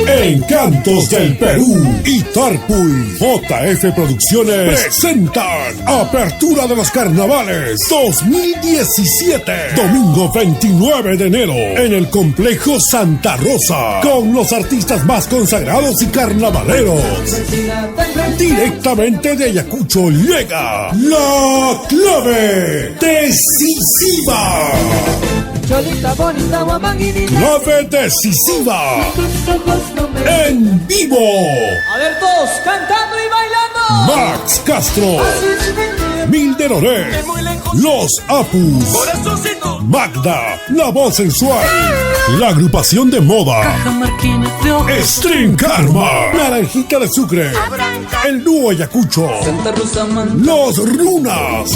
Encantos del Perú y Tarpuy JF Producciones presentan Apertura de los Carnavales 2017, domingo 29 de enero en el Complejo Santa Rosa, con los artistas más consagrados y carnavaleros. Directamente de Ayacucho llega La Clave Decisiva. Cholita bonita, guamanguinita. Clave Decisiva en vivo. A ver todos cantando y bailando. Max Castro, Milder Oré, Los Apus, Magda, la voz sensual, la agrupación de moda, String Karma, Naranjita de Sucre, el dúo Ayacucho, Los Runas,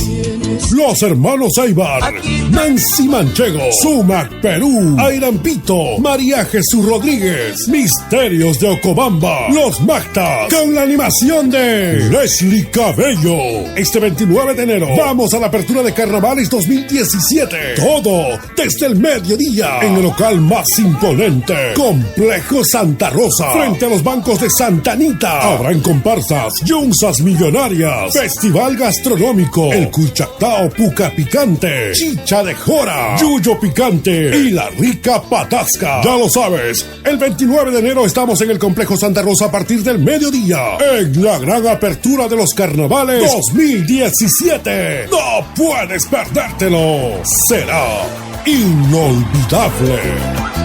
los hermanos Aybar, Nancy Manchego, Sumac Perú, Airampito, María Jesús Rodríguez, Misterios de Ocobamba, Los Magdas, con la animación de Leslie Cabello. Este 29 de enero vamos a la apertura de Carnavales 2017. Todo desde el mediodía en el local más imponente, Complejo Santa Rosa, frente a los bancos de Santa Anita. Habrán comparsas, yunzas millonarias, festival gastronómico, el Cuchactao Puca Picante, Chicha de Jora, Yuyo Picante y la rica patasca. Ya lo sabes, el 29 de enero estamos en el Complejo Santa Rosa a partir del mediodía en la gran apertura de los Carnavales 2017. No puedes perdértelo. Será inolvidable.